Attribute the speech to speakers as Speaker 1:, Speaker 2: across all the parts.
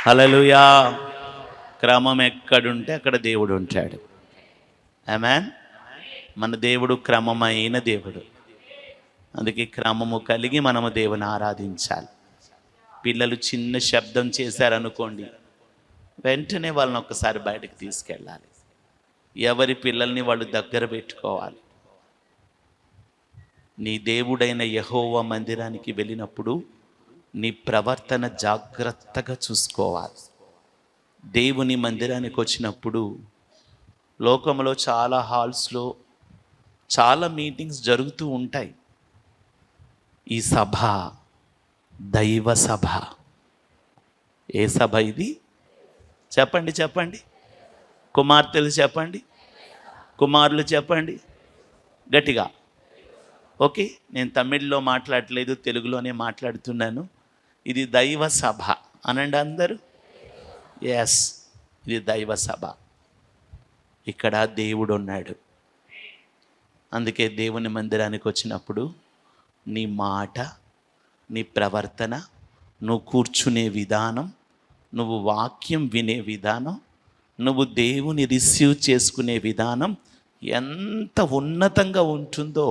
Speaker 1: హల్లెలూయా. క్రమం ఎక్కడుంటే అక్కడ దేవుడు ఉంటాడు. ఆమేన్. మన దేవుడు క్రమమైన దేవుడు. అందుకే క్రమము కలిగి మనము దేవుని ఆరాధించాలి. పిల్లలు చిన్న శబ్దం చేశారనుకోండి, వెంటనే వాళ్ళని ఒక్కసారి బయటకు తీసుకెళ్ళాలి. ఎవరి పిల్లల్ని వాళ్ళు దగ్గర పెట్టుకోవాలి. నీ దేవుడైన యెహోవా మందిరానికి వెళ్ళినప్పుడు నీ ప్రవర్తన జాగ్రత్తగా చూసుకోవాలి. దేవుని మందిరానికి వచ్చినప్పుడు లోకంలో చాలా హాల్స్లో చాలా మీటింగ్స్ జరుగుతూ ఉంటాయి. ఈ సభ దైవ సభ. ఏ సభ ఇది? చెప్పండి చెప్పండి. కుమార్తెలు చెప్పండి, కుమారులు చెప్పండి గట్టిగా. ఓకే, నేను తమిళ్లో మాట్లాడట్లేదు, తెలుగులోనే మాట్లాడుతున్నాను. ఇది దైవ సభ అనండి అందరూ. ఎస్, ఇది దైవ సభ. ఇక్కడ దేవుడు ఉన్నాడు. అందుకే దేవుని మందిరానికి వచ్చినప్పుడు నీ మాట, నీ ప్రవర్తన, నువ్వు కూర్చునే విధానం, నువ్వు వాక్యం వినే విధానం, నువ్వు దేవుని రిసీవ్ చేసుకునే విధానం ఎంత ఉన్నతంగా ఉంటుందో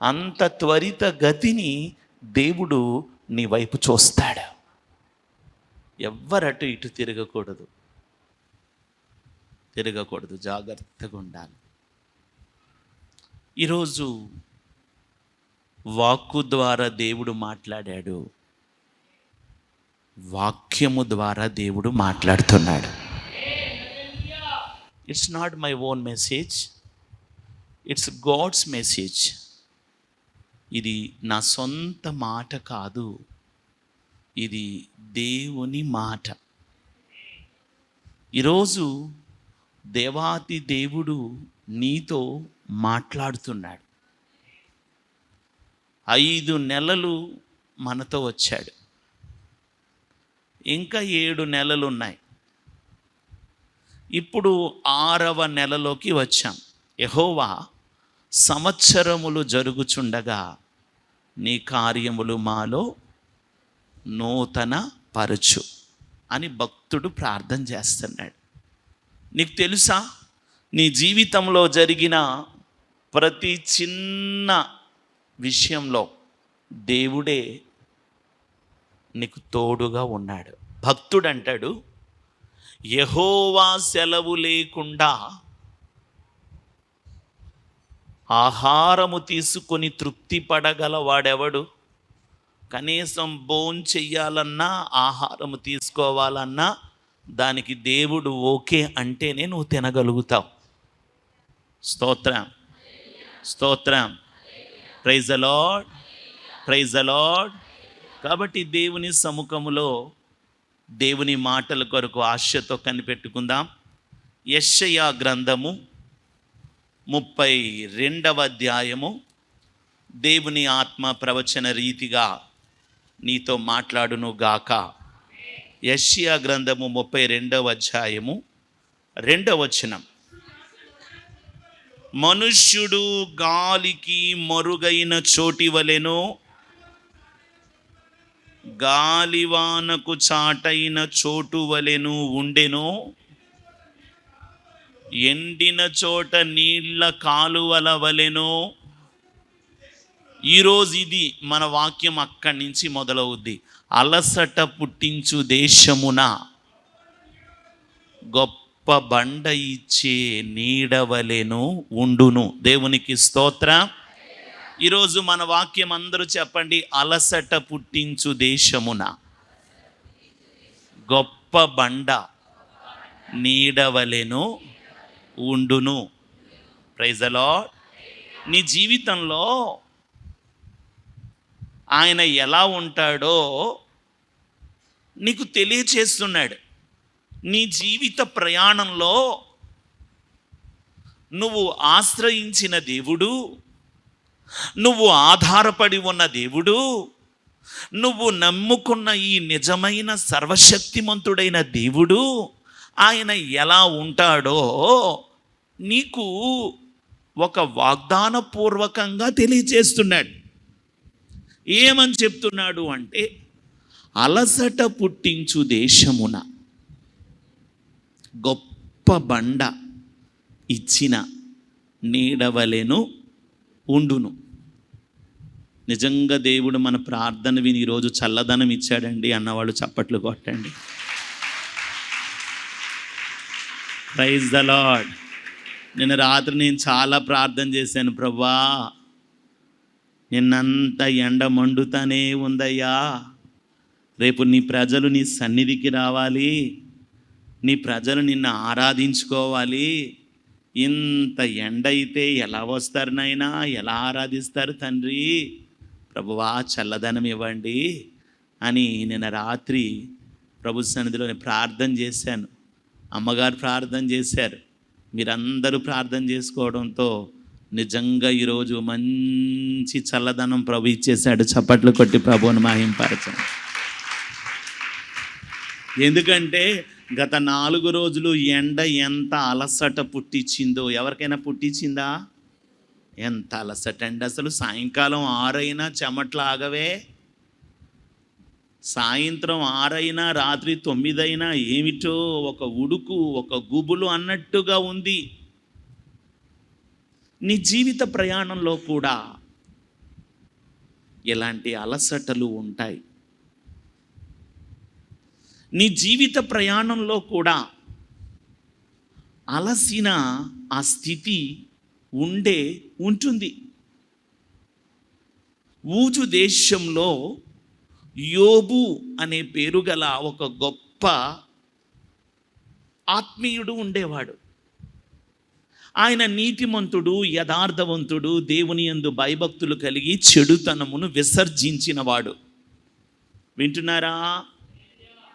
Speaker 1: అంత త్వరిత గతిని దేవుడు నీ వైపు చూస్తాడు. ఎవ్వరటు ఇటు తిరగకూడదు, జాగ్రత్తగా ఉండాలి. ఈరోజు వాక్కు ద్వారా దేవుడు మాట్లాడాడు, వాక్యము ద్వారా దేవుడు మాట్లాడుతున్నాడు. It's not my own message, it's God's message. ఇది నా సొంత మాట కాదు, ఇది దేవుని మాట. ఈరోజు దేవాతి దేవుడు నీతో మాట్లాడుతున్నాడు. 5 నెలలు మనతో వచ్చాడు, ఇంకా 7 నెలలు ఉన్నాయి. ఇప్పుడు 6వ నెలలోకి వచ్చాం. యెహోవా సంవత్సరములు జరుగుచుండగా నీ కార్యములు మాలో నూతన పరచు అని భక్తుడు ప్రార్థన చేస్తున్నాడు. నీకు తెలుసా, నీ జీవితంలో జరిగిన ప్రతి చిన్న విషయంలో దేవుడే నీకు తోడుగా ఉన్నాడు. భక్తుడు అంటాడు, యెహోవా సెలవు లేకుండా ఆహారము తీసుకొని తృప్తి పడగల వాడెవడు? కనీసం భోంచెయ్యాలన్నా, ఆహారము తీసుకోవాలన్నా దానికి దేవుడు ఓకే అంటేనే నువ్వు తినగలుగుతావు. స్తోత్రం, స్తోత్రం. Praise the Lord, praise the Lord. కాబట్టి దేవుని సముఖములో దేవుని మాటల కొరకు ఆశతో కనిపెట్టుకుందాం. యెషయా గ్రంథము 32వ అధ్యాయము. దేవుని ఆత్మ ప్రవచన రీతిగా నీతో మాట్లాడును గాక. యెషయా గ్రంథము 32వ అధ్యాయము 2వ వచనం. మనుష్యుడు గాలికి మరుగైన చోటి వలెను, గాలివానకు చాటైన చోటు వలెను ఉండెను. ఎండిన చోట నీళ్ల కాలువల వలెను. ఈరోజు ఇది మన వాక్యం అక్కడి నుంచి మొదలవుద్ది. అలసట పుట్టించు దేశమున గొప్ప బండ ఇచ్చే నీడవలెను ఉండును. దేవునికి స్తోత్రం. ఈరోజు మన వాక్యం అందరూ చెప్పండి, అలసట పుట్టించు దేశమున గొప్ప బండ నీడవలెను ఉండును. Praise the Lord. నీ జీవితంలో ఆయన ఎలా ఉంటాడో నీకు తెలియచేస్తున్నాడు. నీ జీవిత ప్రయాణంలో నువ్వు ఆశ్రయించిన దేవుడు, నువ్వు ఆధారపడి ఉన్న దేవుడు, నువ్వు నమ్ముకున్న ఈ నిజమైన సర్వశక్తిమంతుడైన దేవుడు ఆయన ఎలా ఉంటాడో నీకు ఒక వాగ్దానపూర్వకంగా తెలియజేస్తున్నాడు. ఏమని చెప్తున్నాడు అంటే, అలసట పుట్టించు దేశమున గొప్ప బండ ఇచ్చిన నీడవలెను ఉండును. నిజంగా దేవుడు మన ప్రార్థన విని ఈరోజు చల్లదనం ఇచ్చాడండి అన్నవాళ్ళు చప్పట్లు కొట్టండి. Praise the Lord. నిన్న రాత్రి నేను చాలా ప్రార్థన చేశాను, ప్రభువా నిన్నంతా ఎండ మండుతానే ఉందయ్యా, రేపు నీ ప్రజలు నీ సన్నిధికి రావాలి, నీ ప్రజలు నిన్ను ఆరాధించుకోవాలి, ఇంత ఎండ అయితే ఎలా వస్తారు నాయనా, ఎలా ఆరాధిస్తారు తండ్రి, ప్రభువా చల్లదనం ఇవ్వండి అని నిన్న రాత్రి ప్రభు సన్నిధిలో ప్రార్థన చేశాను. అమ్మగారు ప్రార్థన చేశారు, మీరందరూ ప్రార్థన చేసుకోవడంతో నిజంగా ఈరోజు మంచి చల్లదనం ప్రభు ఇచ్చేశాడు. చప్పట్లు కొట్టి ప్రభువుని మహింపరచండి. ఎందుకంటే గత 4 రోజులు ఎండ ఎంత అలసట పుట్టించిందో, ఎవరికైనా పుట్టించిందా? ఎంత అలసట అండి అసలు. సాయంకాలం 6 అయినా చెమట్లు ఆగవే, సాయంత్రం 6 అయినా రాత్రి 9 అయినా ఏమిటో ఒక ఉడుకు, ఒక గుబులు అన్నట్టుగా ఉంది. నీ జీవిత ప్రయాణంలో కూడా ఇలాంటి అలసటలు ఉంటాయి. నీ జీవిత ప్రయాణంలో కూడా అలసిన ఆ స్థితి ఉంటుంది. ఊజు దేశంలో యోబు అనే పేరు గల ఒక గొప్ప ఆత్మీయుడు ఉండేవాడు. ఆయన నీతిమంతుడు, యథార్థవంతుడు, దేవుని యందు భయభక్తులు కలిగి చెడుతనమును విసర్జించినవాడు. వింటున్నారా?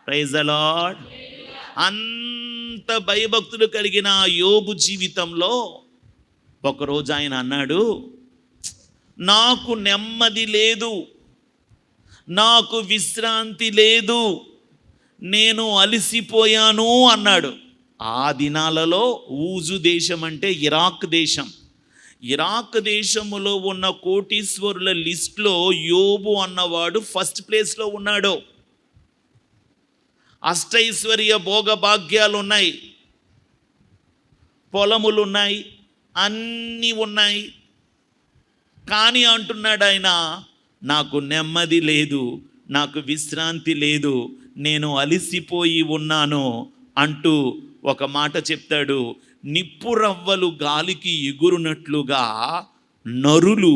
Speaker 1: Praise the Lord. అంత భయభక్తులు కలిగిన యోబు జీవితంలో ఒకరోజు ఆయన అన్నాడు, నాకు నెమ్మది లేదు, నాకు విశ్రాంతి లేదు, నేను అలసిపోయాను అన్నాడు. ఆ దినాలలో ఊజు దేశం అంటే ఇరాక్ దేశం. ఇరాక్ దేశములో ఉన్న కోటీశ్వరుల లిస్ట్లో యోబు అన్నవాడు ఫస్ట్ ప్లేస్లో ఉన్నాడు. అష్టైశ్వర్య భోగభాగ్యాలు ఉన్నాయి, పొలములు ఉన్నాయి, అన్నీ ఉన్నాయి. కానీ అంటున్నాడు ఆయన, నాకు నెమ్మది లేదు, నాకు విశ్రాంతి లేదు, నేను అలసిపోయి ఉన్నాను అంటూ ఒక మాట చెప్తాడు. నిప్పురవ్వలు గాలికి ఎగురునట్లుగా నరులు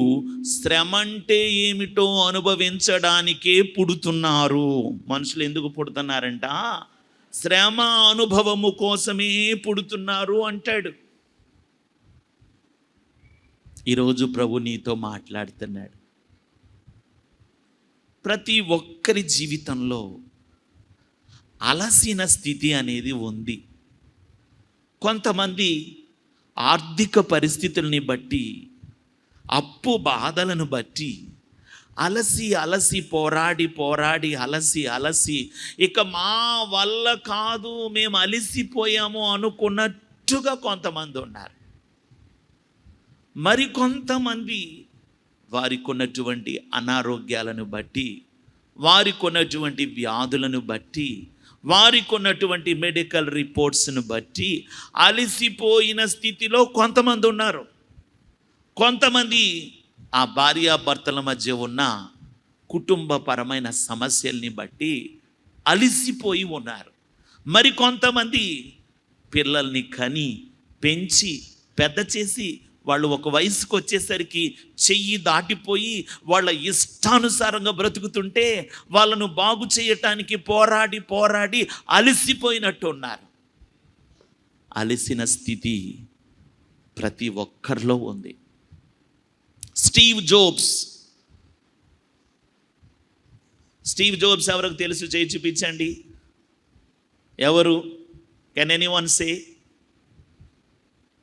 Speaker 1: శ్రమంటే ఏమిటో అనుభవించడానికే పుడుతున్నారు. మనుషులు ఎందుకు పుడుతున్నారంట? శ్రమ అనుభవము కోసమే పుడుతున్నారు అంటాడు. ఈరోజు ప్రభు నీతో మాట్లాడుతున్నాడు. ప్రతి ఒక్కరి జీవితంలో అలసిన స్థితి అనేది ఉంది. కొంతమంది ఆర్థిక పరిస్థితుల్ని బట్టి, అప్పు బాధలను బట్టి అలసి పోరాడి అలసి ఇక మా వల్ల కాదు, మేము అలసిపోయాము అనుకున్నట్టుగా కొంతమంది ఉన్నారు. మరికొంతమంది వారికి ఉన్నటువంటి అనారోగ్యాలను బట్టి, వారికి ఉన్నటువంటి వ్యాధులను బట్టి, వారికి ఉన్నటువంటి మెడికల్ రిపోర్ట్స్ను బట్టి అలసిపోయిన స్థితిలో కొంతమంది ఉన్నారు. కొంతమంది ఆ భార్యాభర్తల మధ్య ఉన్న కుటుంబపరమైన సమస్యల్ని బట్టి అలసిపోయి ఉన్నారు. మరి కొంతమంది పిల్లల్ని కని పెంచి పెద్ద చేసి వాళ్ళు ఒక వయసుకు వచ్చేసరికి చెయ్యి దాటిపోయి వాళ్ళ ఇష్టానుసారంగా బ్రతుకుతుంటే వాళ్ళను బాగు చేయటానికి పోరాడి అలసిపోయినట్టు ఉన్నారు. అలసిన స్థితి ప్రతి ఒక్కరిలో ఉంది. స్టీవ్ జోబ్స్ ఎవరికి తెలుసు? చేయి చూపించండి. ఎవరు? Can anyone say?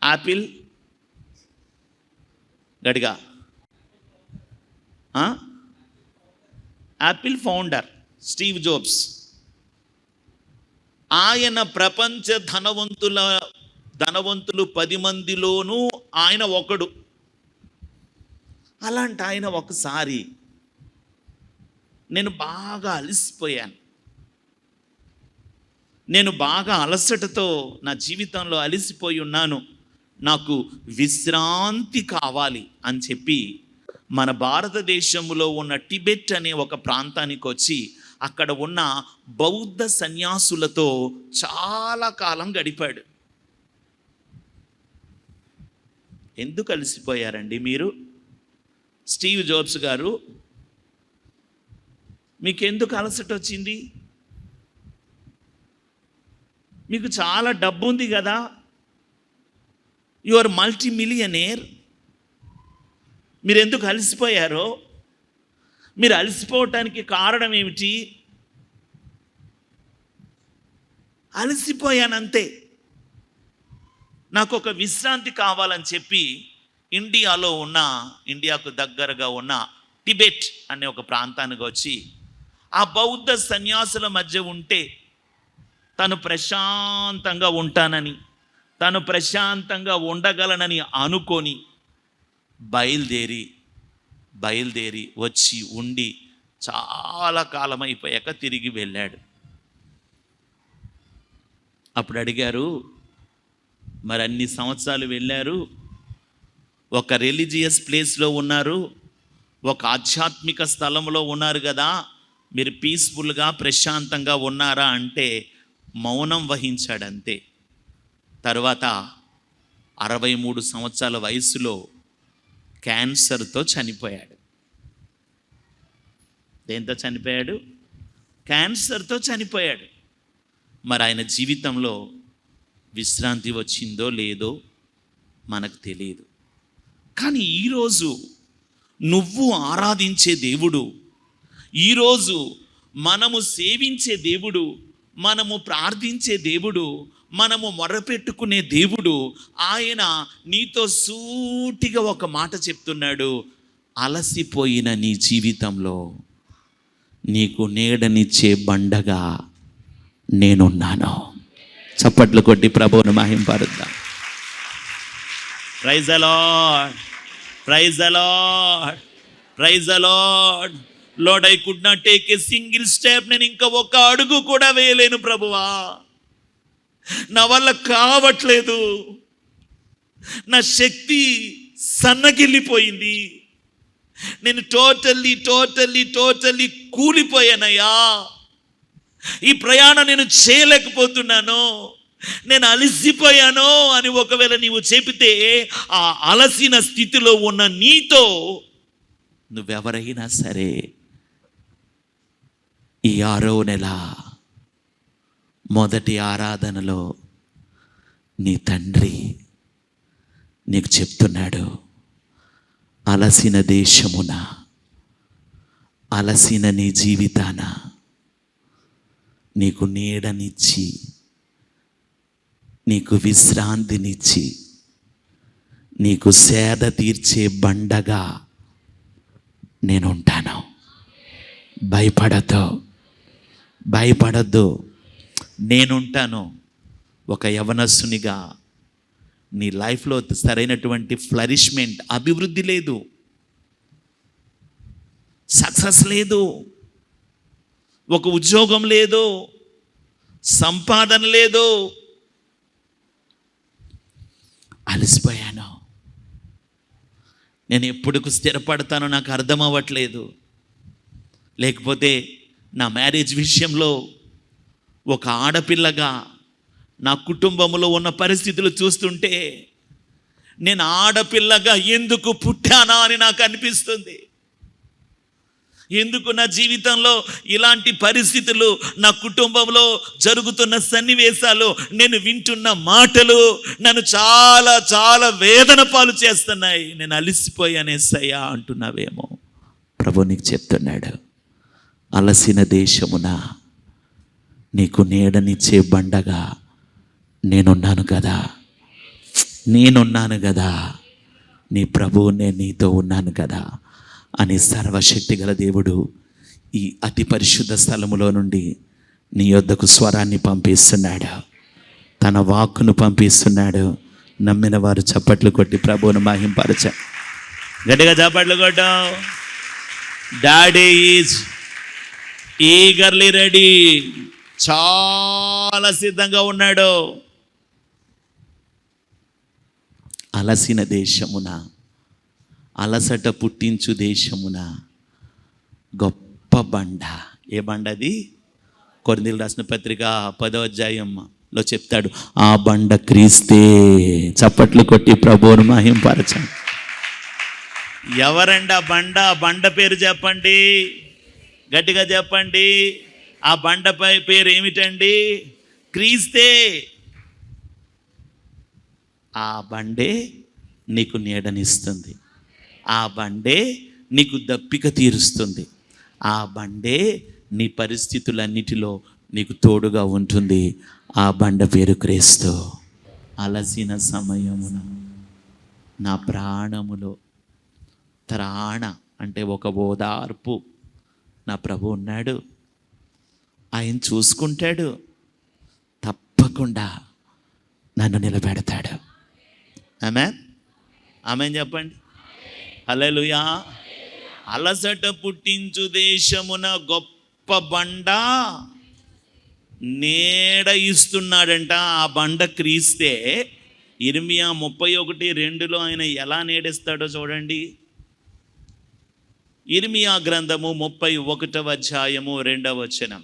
Speaker 1: యాపిల్ గడిగా యాపిల్ ఫౌండర్ స్టీవ్ జోబ్స్. ఆయన ప్రపంచ ధనవంతులు 10 మందిలోనూ ఆయన ఒకడు. అలాంటి ఆయన ఒకసారి, నేను బాగా అలసిపోయాను, నేను బాగా అలసటతో నా జీవితంలో అలసిపోయి ఉన్నాను, నాకు విశ్రాంతి కావాలి అని చెప్పి మన భారతదేశంలో ఉన్న టిబెట్ అనే ఒక ప్రాంతానికి వచ్చి అక్కడ ఉన్న బౌద్ధ సన్యాసులతో చాలా కాలం గడిపాడు. ఎందుకు అలసిపోయారండి మీరు? స్టీవ్ జాబ్స్ గారు, మీకు ఎందుకు అలసట వచ్చింది? మీకు చాలా డబ్బు ఉంది కదా, యు ఆర్ మల్టీ మిలియనేర్. మీరు ఎందుకు అలసిపోయారో? మీరు అలసిపోవటానికి కారణం ఏమిటి? అలసిపోయానంతే, నాకు ఒక విశ్రాంతి కావాలని చెప్పి ఇండియాకు దగ్గరగా ఉన్న టిబెట్ అనే ఒక ప్రాంతానికి వచ్చి ఆ బౌద్ధ సన్యాసుల మధ్య ఉంటే తను ప్రశాంతంగా ఉంటానని, తను ప్రశాంతంగా ఉండగలనని అనుకొని బయలుదేరి వచ్చి ఉండి చాలా కాలం అయిపోయాక తిరిగి వెళ్ళాడు. అప్పుడు అడిగారు, మరి అన్ని సంవత్సరాలు వెళ్ళారు, ఒక రిలీజియస్ ప్లేస్లో ఉన్నారు, ఒక ఆధ్యాత్మిక స్థలంలో ఉన్నారు కదా, మీరు పీస్ఫుల్గా ప్రశాంతంగా ఉన్నారా అంటే మౌనం వహించాడు అంతే. తర్వాత 63 సంవత్సరాల వయసులో క్యాన్సర్తో చనిపోయాడు. దేంతో చనిపోయాడు? క్యాన్సర్తో చనిపోయాడు. మరి ఆయన జీవితంలో విశ్రాంతి వచ్చిందో లేదో మనకు తెలియదు. కానీ ఈరోజు నువ్వు ఆరాధించే దేవుడు, ఈరోజు మనము సేవించే దేవుడు, మనము ప్రార్థించే దేవుడు, మనము మొరపెట్టుకునే దేవుడు, ఆయన నీతో సూటిగా ఒక మాట చెప్తున్నాడు. అలసిపోయిన నీ జీవితంలో నీకు నీడనిచ్చే బండగా నేనున్నాను. చప్పట్లు కొట్టి ప్రభువును మహింపరుద్దాం. Praise the Lord, praise the Lord, praise the Lord. Lord, I could not take a single step. నేను ఇంకా ఒక అడుగు కూడా వేయలేను ప్రభువా, నా వల్ల కావట్లేదు, నా శక్తి సన్నగిల్లిపోయింది, నేను టోటల్లీ కూలిపోయానయ్యా, ఈ ప్రయాణం నేను చేయలేకపోతున్నాను, నేను అలసిపోయాను అని ఒకవేళ నీవు చెబితే ఆ అలసిన స్థితిలో ఉన్న నీతో నువ్వెవరైనా సరే ఈ 6వ నెల మొదటి ఆరాధనలో నీ తండ్రి నీకు చెప్తున్నాడు, అలసిన దేశమున, అలసిన నీ జీవితాన నీకు నీడనిచ్చి, నీకు విశ్రాంతినిచ్చి, నీకు సేద తీర్చే బండగా నేనుంటాను. భయపడద్దు, నేనుంటాను. ఒక యవనస్తునిగా నీ లైఫ్లో సరైనటువంటి ఫ్లరిష్మెంట్, అభివృద్ధి లేదు, సక్సెస్ లేదు, ఒక ఉద్యోగం లేదు, సంపాదన లేదు, అలసిపోయాను, నేను ఎప్పుడుకు స్థిరపడతానో నాకు అర్థం అవ్వట్లేదు. లేకపోతే నా మ్యారేజ్ విషయంలో ఒక ఆడపిల్లగా నా కుటుంబంలో ఉన్న పరిస్థితులు చూస్తుంటే నేను ఆడపిల్లగా ఎందుకు పుట్టానా అని నాకు అనిపిస్తుంది. ఎందుకు నా జీవితంలో ఇలాంటి పరిస్థితులు, నా కుటుంబంలో జరుగుతున్న సన్నివేశాలు, నేను వింటున్న మాటలు నన్ను చాలా చాలా వేదన పాలు చేస్తున్నాయి. నేను అలసిపోయానేసయ్యా అంటున్నావేమో. ప్రభు నీకు చెప్తున్నాడు, అలసిన దేశమున నీకు నీడనిచ్చే బండగా నేనున్నాను కదా, నీ ప్రభువు నేను నీతో ఉన్నాను కదా అని సర్వశక్తి గల దేవుడు ఈ అతి పరిశుద్ధ స్థలములో నుండి నీ యొద్దకు స్వరాన్ని పంపిస్తున్నాడు, తన వాక్కును పంపిస్తున్నాడు. నమ్మిన వారు చప్పట్లు కొట్టి ప్రభువును మహింపరచ, గట్టిగా చప్పట్లు కొట్టాం. డాడీ ఈజ్ ఈగర్లీ రెడీ చాలా సిద్ధంగా ఉన్నాడు. అలసిన దేశమున, అలసట పుట్టించు దేశమున గొప్ప బండ. ఏ బండ అది? కొరింథీయులకు రాసిన పత్రిక 10వ అధ్యాయంలో చెప్తాడు, ఆ బండ క్రీస్తే. చప్పట్లు కొట్టి ప్రభువును మహింపరచండి. ఎవరండి ఆ బండ? బండ పేరు చెప్పండి, గట్టిగా చెప్పండి. ఆ బండపై పేరు ఏమిటండి? క్రీస్తే. ఆ బండే నీకు నీడనిస్తుంది, ఆ బండే నీకు దప్పిక తీరుస్తుంది, ఆ బండే నీ పరిస్థితులన్నిటిలో నీకు తోడుగా ఉంటుంది. ఆ బండ పేరు క్రీస్తు. అలసిన సమయమున నా ప్రాణములో త్రాణ అంటే ఒక ఓదార్పు నా ప్రభు ఉన్నాడు. ఆయన చూసుకుంటాడు, తప్పకుండా నన్ను నిలబెడతాడు. ఆమేన్, ఆమేన్ చెప్పండి. హల్లెలూయా. అలసట పుట్టించు దేశమున గొప్ప బండ నీడ ఇస్తున్నాడంట. ఆ బండ క్రీస్తే. ఇర్మియా 31:2 ఆయన ఎలా నీడిస్తాడో చూడండి. ఇర్మియా గ్రంథము 31వ అధ్యాయము 2వ వచనం.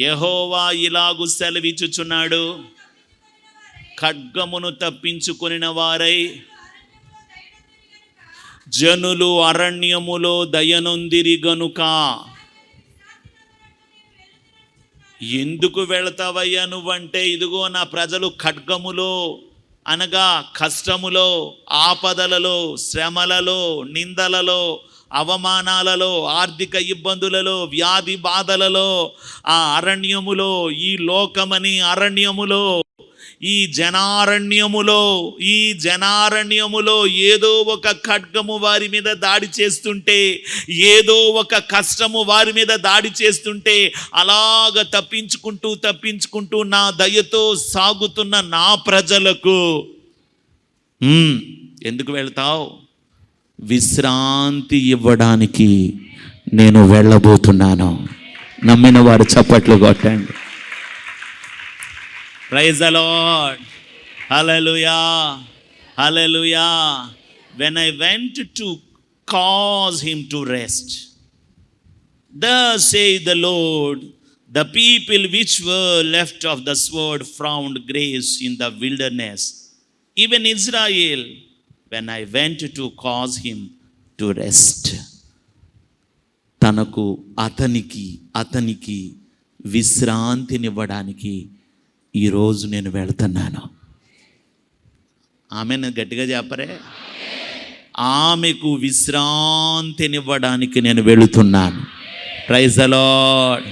Speaker 1: యెహోవా ఇలాగు సెలవిచ్చుచున్నాడు, ఖడ్గమును తప్పించుకొనిన వారై జనులు అరణ్యములో దయనొందిరి గనుక. ఎందుకు వెళతావయ్యా నువ్వంటే, ఇదిగో నా ప్రజలు ఖడ్గములో అనగా కష్టములో, ఆపదలలో, శ్రమలలో, నిందలలో, అవమానాలలో, ఆర్థిక ఇబ్బందులలో, వ్యాధి బాధలలో, ఆ అరణ్యములో, ఈ లోకమని అరణ్యములో, ఈ జనారణ్యములో ఏదో ఒక ఖడ్గము వారి మీద దాడి చేస్తుంటే, ఏదో ఒక కష్టము వారి మీద దాడి చేస్తుంటే, అలాగ తప్పించుకుంటూ నా దయతో సాగుతున్న నా ప్రజలకు ఎందుకు వెళ్తావు? విశ్రాంతి ఇవ్వడానికి నేను వెళ్ళబోతున్నాను. నమ్మిన వారు చప్పట్లు కొట్టండి. Praise the Lord. Hallelujah. Hallelujah. When I went to cause him to rest, thus saith the Lord, the people which were left of the sword found grace in the wilderness, even Israel, when I went to cause him to rest. తనకు అతనికి విశ్రాంతినివ్వడానికి ఈరోజు నేను వెళ్తున్నాను. ఆమెను గట్టిగా చెప్పరే. ఆమెకు విశ్రాంతినివ్వడానికి నేను వెళుతున్నాను. Praise the Lord,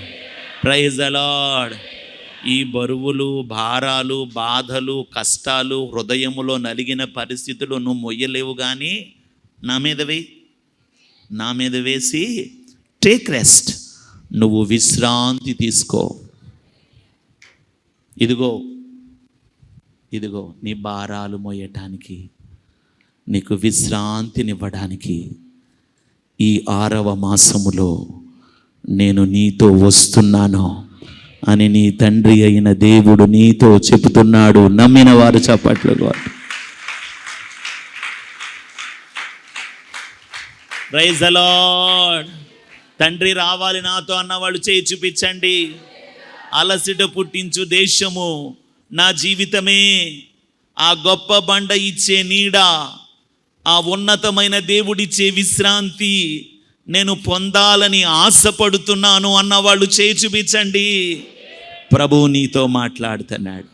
Speaker 1: praise the Lord. ఈ బరువులు, భారాలు, బాధలు, కష్టాలు, హృదయములో నలిగిన పరిస్థితులు నువ్వు మొయ్యలేవు, కానీ నా మీద వేసి టేక్ రెస్ట్, నువ్వు విశ్రాంతి తీసుకో. ఇదిగో నీ భారాలు మోయటానికి, నీకు విశ్రాంతినివ్వడానికి ఈ 6వ మాసములో నేను నీతో వస్తున్నాను అని నీ తండ్రి అయిన దేవుడు నీతో చెబుతున్నాడు. నమ్మిన వారు చప్పట్లు కొట్టు. Praise the Lord. తండ్రి రావాలి నాతో అన్నవాళ్ళు చేయి చూపించండి. అలసిట పుట్టించు దేశము నా జీవితమే. ఆ గొప్ప బండ ఇచ్చే నీడ, ఆ ఉన్నతమైన దేవుడిచ్చే విశ్రాంతి నేను పొందాలని ఆశపడుతున్నాను అన్నవాళ్ళు చేయి చూపించండి. ప్రభువు నీతో మాట్లాడుతున్నాడు.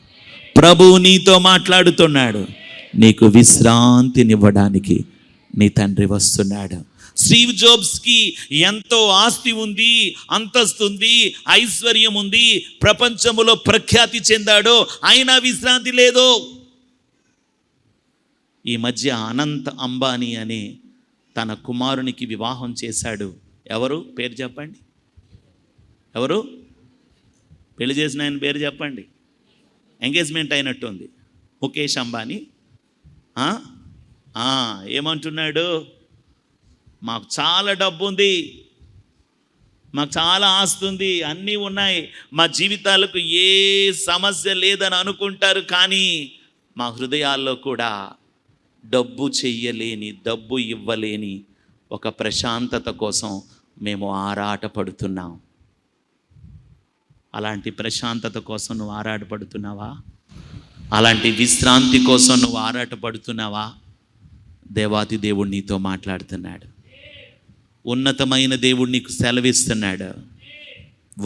Speaker 1: నీకు విశ్రాంతినివ్వడానికి నీ తండ్రి వస్తున్నాడు. స్టీవ్ జాబ్స్కి ఎంతో ఆస్తి ఉంది, అంతస్తు ఉంది, ఐశ్వర్యం ఉంది, ప్రపంచంలో ప్రఖ్యాతి చెందాడో, అయినా విశ్రాంతి లేదు. ఈ మధ్య అనంత్ అంబానీ అని తన కుమారునికి వివాహం చేశాడు. ఎవరు పేరు చెప్పండి? ఎవరు పెళ్లి చేసిన ఆయన పేరు చెప్పండి? ఎంగేజ్మెంట్ అయినట్టుంది. ముఖేష్ అంబానీ. ఏమంటున్నాడు? మాకు చాలా డబ్బు ఉంది, మాకు చాలా ఆస్తి ఉంది, అన్నీ ఉన్నాయి, మా జీవితాలకు ఏ సమస్య లేదని అనుకుంటారు. కానీ మా హృదయాల్లో కూడా డబ్బు చెయ్యలేని, డబ్బు ఇవ్వలేని ఒక ప్రశాంతత కోసం మేము ఆరాటపడుతున్నాం. అలాంటి ప్రశాంతత కోసం నువ్వు ఆరాటపడుతున్నావా? అలాంటి విశ్రాంతి కోసం నువ్వు ఆరాటపడుతున్నావా? దేవాతి దేవుడు నీతో మాట్లాడుతున్నాడు. ఉన్నతమైన దేవుడు నీకు సెలవిస్తున్నాడు.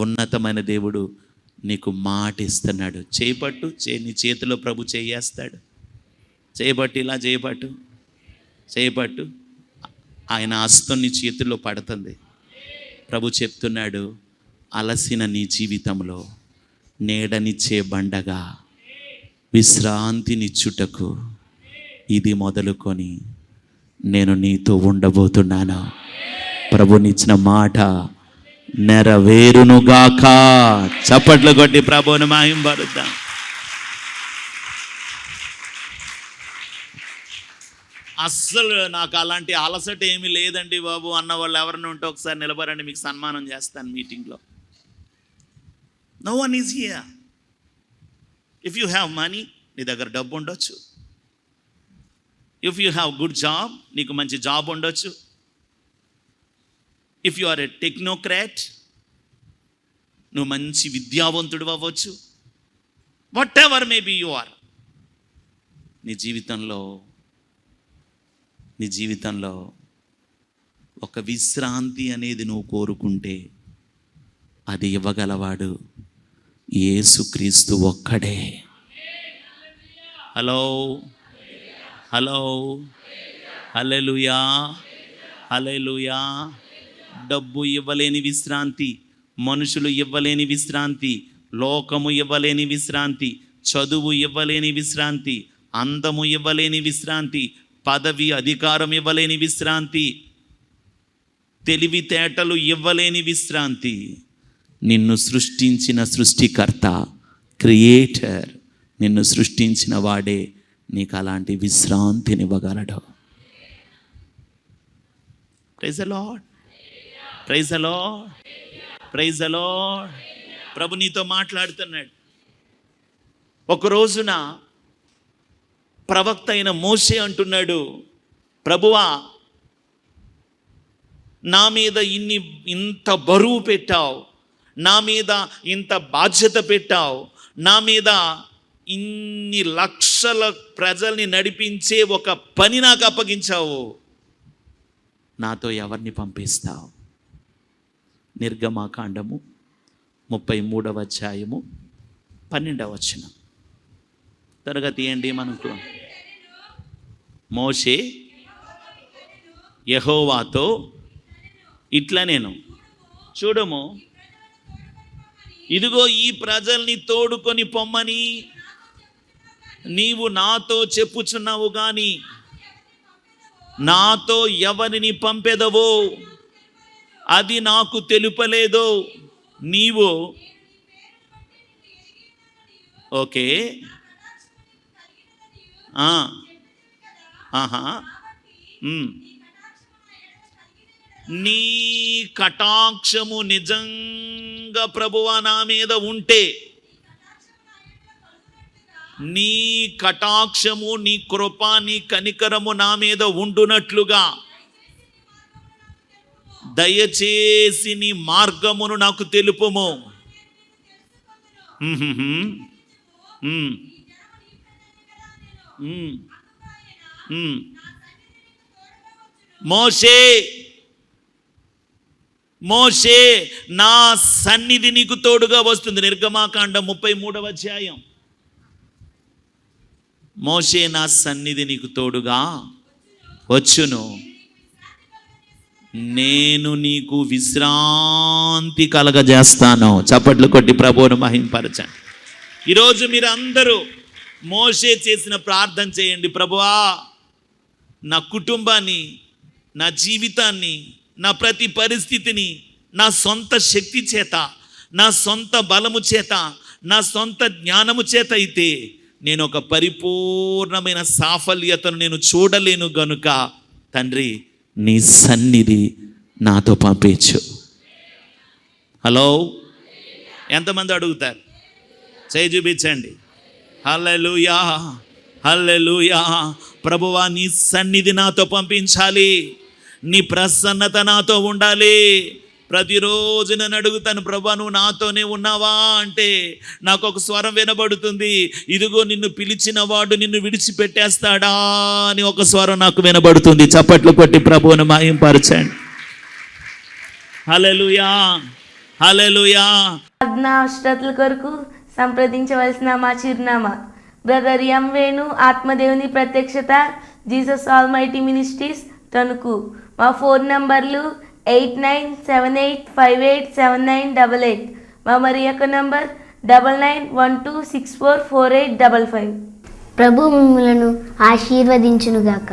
Speaker 1: ఉన్నతమైన దేవుడు నీకు మాట ఇస్తున్నాడు. చేపట్టు, నీ చేతిలో ప్రభు చేయేస్తాడు. చేయబట్టు, ఇలా చేయబట్టు, ఆయన హస్తం నీ చేతిలో పడుతుంది. ప్రభు చెప్తున్నాడు, అలసిన నీ జీవితంలో నీడనిచ్చే బండగా విశ్రాంతినిచ్చుటకు ఇది మొదలుకొని నేను నీతో ఉండబోతున్నాను. ప్రభునిచ్చిన మాట నెరవేరునుగాక. చప్పట్లు కొట్టి ప్రభువుని మహింపరుద్దాం. అస్సలు నాకు అలాంటి అలసట ఏమీ లేదండి బాబు అన్న వాళ్ళు ఎవరైనా ఉంటే ఒకసారి నిలబడండి, మీకు సన్మానం చేస్తాను మీటింగ్లో. No one is here. If you have money, నీ దగ్గర డబ్బు ఉండొచ్చు. If you have good job, నీకు మంచి జాబ్ ఉండొచ్చు. If you are a technocrat, నువ్వు మంచి విద్యావంతుడు అవ్వచ్చు. Whatever may be you are, నీ జీవితంలో ఒక విశ్రాంతి అనేది నువ్వు కోరుకుంటే అది ఇవ్వగలవాడు యేసుక్రీస్తు ఒక్కడే. హలో, హల్లెలూయా, హల్లెలూయా. డబ్బు ఇవ్వలేని విశ్రాంతి, మనుషులు ఇవ్వలేని విశ్రాంతి, లోకము ఇవ్వలేని విశ్రాంతి, చదువు ఇవ్వలేని విశ్రాంతి, అందము ఇవ్వలేని విశ్రాంతి, పదవి అధికారం ఇవ్వలేని విశ్రాంతి, తెలివితేటలు ఇవ్వలేని విశ్రాంతి, నిన్ను సృష్టించిన సృష్టికర్త, క్రియేటర్, నిన్ను సృష్టించిన వాడే నీకు అలాంటి విశ్రాంతినివ్వగలడు. Praise the Lord, praise the Lord, praise the Lord. ప్రభు నీతో మాట్లాడుతున్నాడు. ఒక రోజున ప్రవక్త అయిన మోషే అంటున్నాడు, ప్రభువా, నా మీద ఇంత బరువు పెట్టావు, నా మీద ఇంత బాధ్యత పెట్టావు, నా మీద ఇన్ని లక్షల ప్రజల్ని నడిపించే ఒక పని నాకు అప్పగించావు, నాతో ఎవరిని పంపిస్తావు? నిర్గమాకాండము 33వ అధ్యాయము 12వ వచనం. త్వరగా తీయండి. మనకు మోషే యెహోవాతో ఇట్లా, నేను చూడము, ఇదిగో ఈ ప్రజల్ని తోడుకొని పొమ్మని నీవు నాతో చెప్పుచున్నావు, కానీ నాతో ఎవరిని పంపెదవో అది నాకు తెలుపలేదో. నీవు ఓకే, నీ కటాక్షము నిజంగా ప్రభువా నా మీద ఉంటే, నీ కటాక్షము, నీ కృప, నీ కనికరము నా మీద ఉండునట్లుగా దయచేసి నీ మార్గమును నాకు తెలుపుము. మోషే నా సన్నిధి నీకు తోడుగా వస్తుంది. నిర్గమాకాండం 33వ అధ్యాయం. మోషే నా సన్నిధి నీకు తోడుగా వచ్చును, నేను నీకు విశ్రాంతి కలగజేస్తాను. చప్పట్లు కొట్టి ప్రభువును మహింపరచండి. ఈరోజు మీరు అందరూ మోషే చేసిన ప్రార్థన చేయండి. ప్రభువా, నా కుటుంబాన్ని, నా జీవితాన్ని, నా ప్రతి పరిస్థితిని నా సొంత శక్తి చేత, నా సొంత బలము చేత, నా సొంత జ్ఞానము చేత అయితే నేను ఒక పరిపూర్ణమైన సాఫల్యతను నేను చూడలేను గనుక తండ్రి నీ సన్నిధి నాతో పంపించు. హలో, ఎంతమంది అడుగుతారు? చేయి చూపించండి. హల్లెలూయా, హల్లెలూయా. ప్రభువా, నీ సన్నిధి నాతో పంపించాలి, నీ ప్రసన్నత నాతో ఉండాలి. ప్రతిరోజు నేను అడుగుతాను, ప్రభా నువ్వు నాతోనే ఉన్నావా అంటే నాకు ఒక స్వరం వినబడుతుంది, ఇదిగో నిన్ను పిలిచిన వాడు నిన్ను విడిచిపెట్టేస్తాడా అని ఒక స్వరం నాకు వినబడుతుంది. చప్పట్లు కొట్టి ప్రభువుని మహింపరచండి. హల్లెలూయా, హల్లెలూయా.
Speaker 2: అవసరతల కొరకు సంప్రదించవలసిన మా చిరునామా: బ్రదర్ ఎం వేణు, ఆత్మదేవుని ప్రత్యక్షత, జీసస్ ఆల్మైటీ మినిస్ట్రీస్, తణుకు. మా ఫోన్ నంబర్లు 8978587988. మా మరి యొక్క నంబర్ 9912644855.
Speaker 3: ప్రభు మిమ్ములను ఆశీర్వదించునుగాక.